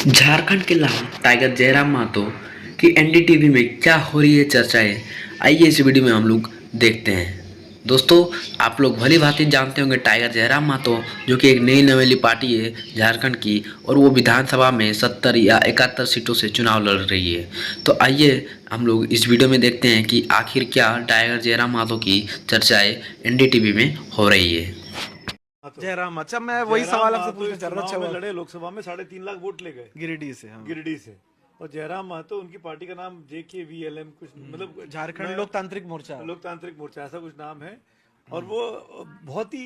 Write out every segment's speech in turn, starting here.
झारखंड के लाल टाइगर जयराम महतो की एनडीटीवी में क्या हो रही है चर्चाएं। आइए इस वीडियो में हम लोग देखते हैं। दोस्तों, आप लोग भली भांति जानते होंगे टाइगर जयराम महतो जो कि एक नई नवेली पार्टी है झारखंड की, और वो विधानसभा में 70 या 71 सीटों से चुनाव लड़ रही है। तो आइए हम लोग इस वीडियो में देखते हैं कि आखिर क्या टाइगर जयराम महतो की चर्चाएं एनडीटीवी में हो रही है। जयराम, अच्छा मैं वही जयराम सवाल आपसे महतो पूछना इस चाह रहा था। चुनाव में अच्छा, लड़े, लोकसभा में 3.5 लाख वोट ले गए गिरिडीह से, हाँ। गिरिडीह से। और जयराम महतो, उनकी पार्टी का नाम JKVLM कुछ, मतलब झारखंड लोकतांत्रिक मोर्चा। लोकतांत्रिक मोर्चा ऐसा कुछ नाम है। और वो बहुत ही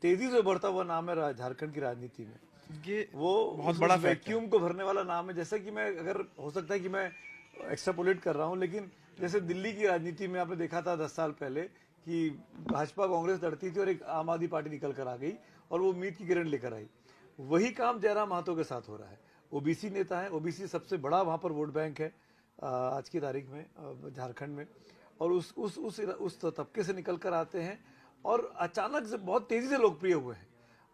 तेजी से बढ़ता हुआ नाम है झारखंड की राजनीति में। ये वो बहुत बड़ा फैक्ट है। वैक्यूम को भरने वाला नाम है। जैसे कि मैं, अगर हो सकता है कि मैं एक्स्ट्रापोलेट कर रहा हूं, लेकिन जैसे दिल्ली की राजनीति में आपने देखा था 10 साल पहले कि भाजपा कांग्रेस लड़ती थी और एक आम आदमी पार्टी निकल कर आ गई और वो उम्मीद की किरण लेकर आई। वही काम जयराम महतो के साथ हो रहा है। ओबीसी नेता है, ओबीसी सबसे बड़ा वहां पर वोट बैंक है आज की तारीख में झारखंड में। और उस तबके से निकल कर आते हैं और अचानक से बहुत तेजी से लोकप्रिय हुए हैं।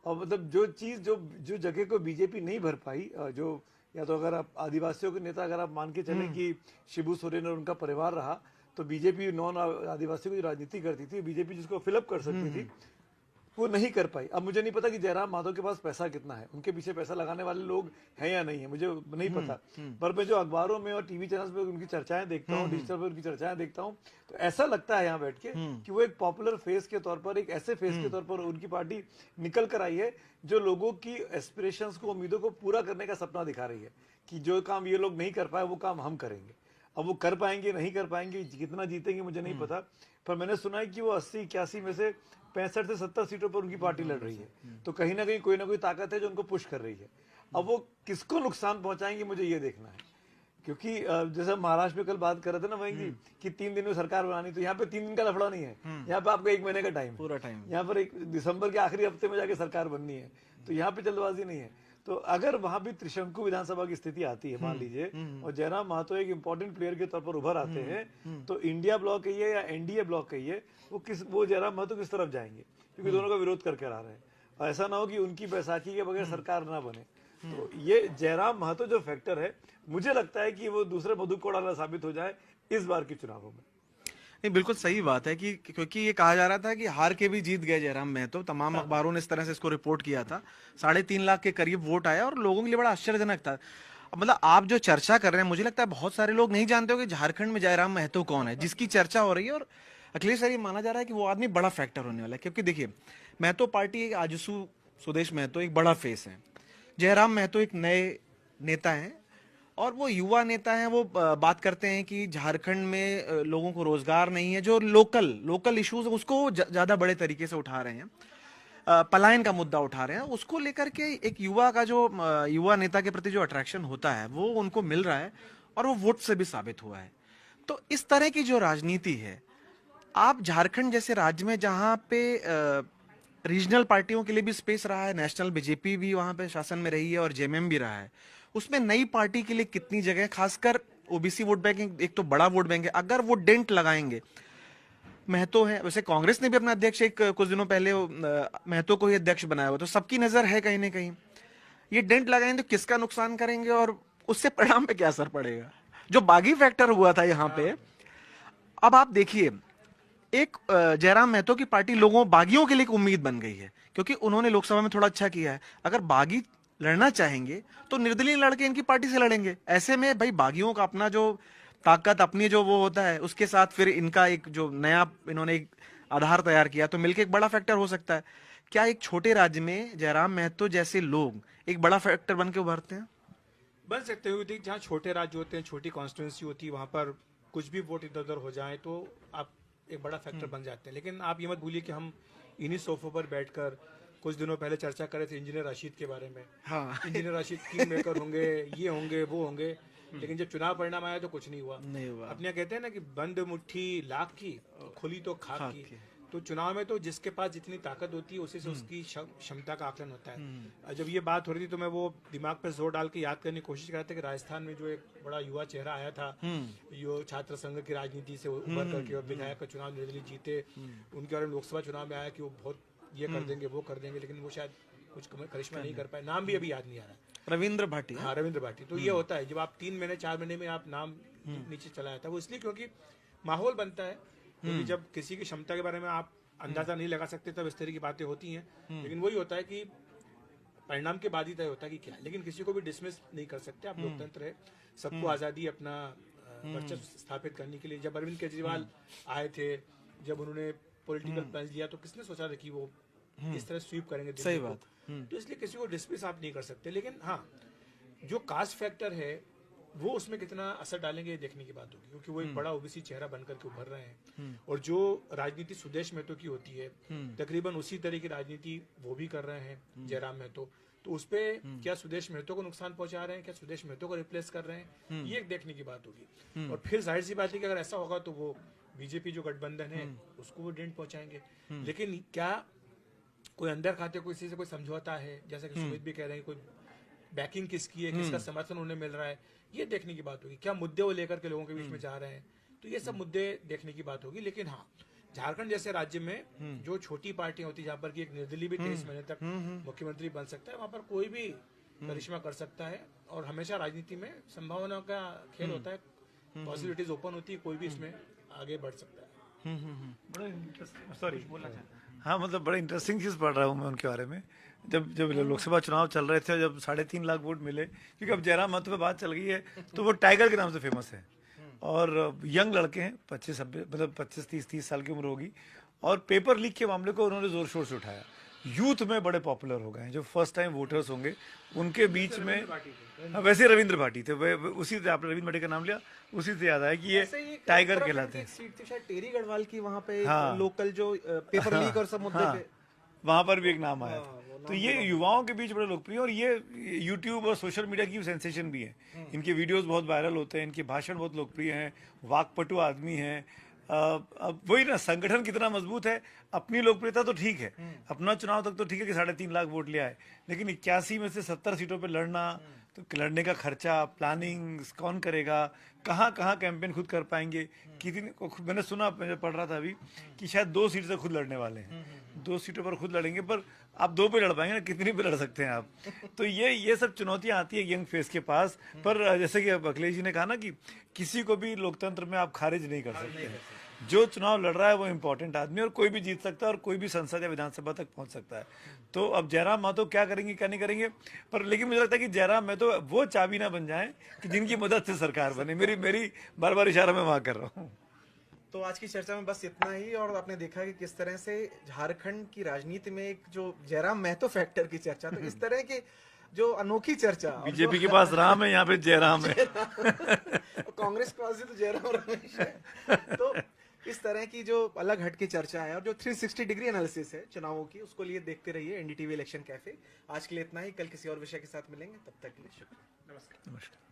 और मतलब जो चीज जो जो जगह को बीजेपी नहीं भर पाई, जो या तो अगर आप आदिवासियों के नेता अगर आप मान के चलें कि शिबू सोरेन और उनका परिवार रहा, तो बीजेपी नॉन आदिवासियों की जो राजनीति करती थी, बीजेपी जिसको फिलअप कर सकती थी, वो नहीं कर पाई। अब मुझे नहीं पता कि जयराम महतो के पास पैसा कितना है, उनके पीछे पैसा लगाने वाले लोग हैं या नहीं है, मुझे नहीं पता। पर मैं जो अखबारों में और टीवी चैनल्स पे उनकी चर्चाएं देखता हूँ, डिजिटल पर उनकी चर्चाएं देखता हूँ, तो ऐसा लगता है यहाँ बैठ के कि वो एक पॉपुलर फेस के तौर पर, एक ऐसे फेस के तौर पर उनकी पार्टी निकल कर आई है जो लोगों की एस्पिरेशंस को, उम्मीदों को पूरा करने का सपना दिखा रही है कि जो काम ये लोग नहीं कर पाए वो काम हम करेंगे। अब वो कर पाएंगे नहीं कर पाएंगे, कितना जीतेंगे मुझे नहीं पता, पर मैंने सुना है कि वो 80-81 में से 65 से 70 सीटों पर उनकी पार्टी लड़ रही है। तो कहीं ना कहीं कोई ना कोई ताकत है जो उनको पुश कर रही है। अब वो किसको नुकसान पहुंचाएंगे मुझे ये देखना है, क्योंकि जैसे महाराष्ट्र में कल बात कर रहे थे ना वहीं की कि 3 दिन में सरकार बनानी, तो यहाँ पे 3 दिन का लफड़ा नहीं है, यहाँ पे आपको 1 महीने का टाइम, पूरा टाइम। यहाँ पर 1 दिसंबर के आखिरी हफ्ते में जाके सरकार बननी है, तो यहाँ पे जल्दबाजी नहीं है। तो अगर वहां भी त्रिशंकु विधानसभा की स्थिति आती है मान लीजिए, और जयराम महतो एक इंपॉर्टेंट प्लेयर के तौर पर उभर आते हैं, तो इंडिया ब्लॉक कहिए या एनडीए ब्लॉक कहिए, वो जयराम महतो किस तरफ जाएंगे, क्योंकि दोनों का विरोध करके आ रहे हैं। और ऐसा ना हो कि उनकी बैसाखी के बगैर सरकार ना बने। तो ये जयराम महतो जो फैक्टर है, मुझे लगता है कि वो दूसरे मधु कोड़ाला साबित हो जाए इस बार के चुनावों में। नहीं, बिल्कुल सही बात है कि क्योंकि ये कहा जा रहा था कि हार के भी जीत गए जयराम महतो। तमाम अखबारों ने इस तरह से इसको रिपोर्ट किया था। 3.5 लाख के करीब वोट आया और लोगों के लिए बड़ा आश्चर्यजनक था। मतलब आप जो चर्चा कर रहे हैं, मुझे लगता है बहुत सारे लोग नहीं जानते हो कि झारखंड में जयराम महतो कौन है जिसकी चर्चा हो रही है। और अखिलेश सर, ये माना जा रहा है कि वो आदमी बड़ा फैक्टर होने वाला है, क्योंकि देखिए, महतो पार्टी एक आजसू सुदेश महतो एक बड़ा फेस है। जयराम महतो एक नए नेता हैं और वो युवा नेता हैं। वो बात करते हैं कि झारखंड में लोगों को रोजगार नहीं है, जो लोकल इश्यूज है उसको ज्यादा बड़े तरीके से उठा रहे हैं। पलायन का मुद्दा उठा रहे हैं, उसको लेकर के एक युवा का जो युवा नेता के प्रति जो अट्रैक्शन होता है वो उनको मिल रहा है, और वो वोट से भी साबित हुआ है। तो इस तरह की जो राजनीति है, आप झारखंड जैसे राज्य में जहां पे रीजनल पार्टियों के लिए भी स्पेस रहा है, नेशनल बीजेपी भी वहां पे शासन में रही है और जेएमएम भी रहा है, उसमें नई पार्टी के लिए कितनी जगह, खासकर ओबीसी वोट बैंक एक तो बड़ा वोट बैंक है, अगर वो डेंट लगाएंगे। महतो है, वैसे कांग्रेस ने भी अपना अध्यक्ष एक कुछ दिनों पहले महतो को ही अध्यक्ष बनाया हुआ, तो सबकी नजर है कहीं ना कहीं। ये डेंट लगाएंगे तो किसका नुकसान करेंगे और उससे परिणाम पे क्या असर पड़ेगा, जो बागी फैक्टर हुआ था यहाँ पे। अब आप देखिए, एक जयराम महतो की पार्टी लोगों बागियों के लिए एक उम्मीद बन गई है, क्योंकि उन्होंने लोकसभा में थोड़ा अच्छा किया है। अगर बागी लड़ना चाहेंगे तो निर्दलीय लड़के इनकी पार्टी से लड़ेंगे। ऐसे में भाई बागियों का अपना जो ताकत, अपनी जो वो होता है, उसके साथ फिर इनका एक जो नया इन्होंने एक आधार तैयार किया, तो मिलकर एक बड़ा फैक्टर हो सकता है। क्या एक छोटे राज्य में जयराम महतो जैसे लोग एक बड़ा फैक्टर बन के उभरते हैं? बन सकते हो। जहाँ छोटे राज्य होते हैं, छोटी कॉन्स्टिट्यूंसी होती है, वहां पर कुछ भी वोट इधर उधर हो जाए तो आप एक बड़ा फैक्टर बन जाते हैं। लेकिन आप ये मत भूलिए कि हम इन्हीं सोफों पर बैठकर कुछ दिनों पहले चर्चा कर रहे थे इंजीनियर राशिद के बारे में। हाँ। इंजीनियर राशिद किंग मेकर होंगे, ये होंगे वो होंगे, लेकिन जब चुनाव परिणाम आया तो कुछ नहीं हुआ। अपने यहाँ कहते हैं ना कि बंद मुट्ठी लाख की, खुली तो खाक की। तो चुनाव में तो जिसके पास जितनी ताकत होती है उसी से उसकी क्षमता का आकलन होता है। जब ये बात हो रही थी तो मैं वो दिमाग पर जोर डाल के याद करने की कोशिश कर रहा था कि राजस्थान में जो एक बड़ा युवा चेहरा आया था, यो छात्र संघ की राजनीति से उभर करके और विधायक का चुनाव निर्दलीय जीते, उनके बारे में लोकसभा चुनाव में आया कि वो बहुत ये कर देंगे वो कर देंगे, लेकिन वो शायद कुछ करिश्मा नहीं कर पाए, नाम भी अभी याद नहीं आ रहा। रविंद्र भाटी। हाँ, रविंद्र भाटी। तो ये होता है जब आप 3 महीने 4 महीने में आप नाम नीचे चला जाता है, वो इसलिए क्योंकि माहौल बनता है, क्योंकि जब किसी की क्षमता के बारे में आप अंदाजा नहीं लगा सकते तब इस तरह की बातें होती हैं। लेकिन वही होता है कि परिणाम के बाद ही तय होता है कि क्या, लेकिन किसी को भी डिसमिस नहीं कर सकते आप, लोकतंत्र है, सबको आजादी अपना वर्चस्व स्थापित करने के लिए। जब अरविंद केजरीवाल आए थे, जब उन्होंने पॉलिटिकल प्लान लिया, तो किसने सोचा था कि वो इस तरह स्वीप करेंगे दिल्ली सही को? बात। तो इसलिए किसी को डिसमिस आप नहीं कर सकते, लेकिन हाँ जो कास्ट फैक्टर है वो उसमें कितना असर डालेंगे ये देखने की बात होगी, क्योंकि वो एक बड़ा ओबीसी चेहरा बनकर के उभर रहे हैं। और जो राजनीति सुदेश महतो की होती है, तकरीबन उसी तरह की राजनीति वो भी कर रहे हैं जयराम महतो। तो उस पे क्या सुदेश महतो को नुकसान पहुंचा रहे हैं, क्या सुदेश महतो को रिप्लेस कर रहे हैं, ये एक देखने की बात होगी। और फिर जाहिर सी बात है कि अगर ऐसा होगा तो वो बीजेपी जो गठबंधन है उसको वो डेंट पहुंचाएंगे। लेकिन क्या कोई अंदर खाते किसी से कोई समझौता है, जैसा कि सुमित भी कह रहे हैं, कोई बैकिंग किसकी है, किसका समर्थन उन्हें मिल रहा है, ये देखने की बात होगी। क्या मुद्दे वो लेकर के लोगों के बीच में जा रहे हैं, तो ये सब मुद्दे देखने की बात होगी। लेकिन हाँ, झारखंड जैसे राज्य में जो छोटी पार्टियां होती है, जहाँ पर कि एक निर्दलीय भी 23 महीने तक मुख्यमंत्री बन सकता है, वहां पर कोई भी करिश्मा कर सकता है। और हमेशा राजनीति में संभावना का खेल होता है, पॉसिबिलिटीज ओपन होती है, कोई भी इसमें आगे बढ़ सकता है। बड़ा इंटरेस्टिंग, सॉरी, हाँ मतलब बड़ा इंटरेस्टिंग चीज़ पढ़ रहा हूँ मैं उनके बारे में। जब जब लोकसभा चुनाव चल रहे थे, जब 3.5 लाख वोट मिले, क्योंकि अब जयराम महतो पे बात चल गई है, तो वो टाइगर के नाम से फेमस है और यंग लड़के हैं, 25-30 साल की उम्र होगी, और पेपर लीक के मामले को उन्होंने जोर शोर से उठाया। यूथ में बड़े पॉपुलर हो गए हैं, जो फर्स्ट टाइम वोटर्स होंगे उनके बीच में। हाँ, वैसे रविंद्र भाटी थे, उसी से आपने रविंद्र भाटी का नाम लिया, उसी से याद आया कि ये टाइगर कहलाते हैं। सीट थी शायद टेरी गढ़वाल की, वहाँ पे हाँ। लोकल जो पेपर लीक और सब मुद्दे पे, वहां पर भी एक नाम आया था। तो ये युवाओं के बीच बड़े लोकप्रिय, और ये यूट्यूब और सोशल मीडिया की सेंसेशन भी है। इनके वीडियोस बहुत वायरल होते हैं, इनके भाषण बहुत लोकप्रिय हैं, वाकपटु आदमी हैं। अब वही ना, संगठन कितना मजबूत है, अपनी लोकप्रियता तो ठीक है, अपना चुनाव तक तो ठीक है कि 3.5 लाख वोट लिया है, लेकिन 81 में से 70 सीटों पे लड़ना, तो लड़ने का खर्चा, प्लानिंग कौन करेगा, कहाँ कहाँ कैंपेन खुद कर पाएंगे, कितनी, मैंने सुना, मैं पढ़ रहा था अभी कि शायद 2 सीट से खुद लड़ने वाले हैं, 2 सीटों पर खुद लड़ेंगे, पर आप 2 पे लड़ पाएंगे ना, कितनी पे लड़ सकते हैं आप? तो ये सब चुनौतियां आती है यंग फेस के पास। पर जैसे कि अखिलेश जी ने कहा ना कि किसी को भी लोकतंत्र में आप खारिज नहीं कर सकते। जो चुनाव लड़ रहा है वो इम्पोर्टेंट आदमी, और कोई भी जीत सकता है, और कोई भी संसद या विधानसभा तक पहुंच सकता है। तो अब जयराम महतो क्या करेंगे क्या नहीं करेंगे, पर लेकिन मुझे लगता है कि जयराम महतो वो चाबी ना बन जाए कि जिनकी मदद से सरकार बने। मेरी बार बार इशारा मैं वहां कर रहा हूँ। तो आज की चर्चा में बस इतना ही। और आपने देखा कि किस तरह से झारखंड की राजनीति में एक जो जयराम महतो फैक्टर की चर्चा, तो इस तरह की जो अनोखी चर्चा, बीजेपी के पास राम है, यहाँ पे जयराम है। कांग्रेस के पास भी तो जयराम रमेश है। तो इस तरह की जो अलग हट की चर्चा है और जो 360 डिग्री एनालिसिस है चुनावों की, उसको लिए देखते रहिए एनडीटीवी इलेक्शन कैफे। आज के लिए इतना ही, कल किसी और विषय के साथ मिलेंगे, तब तक के लिए शुक्रिया, नमस्कार।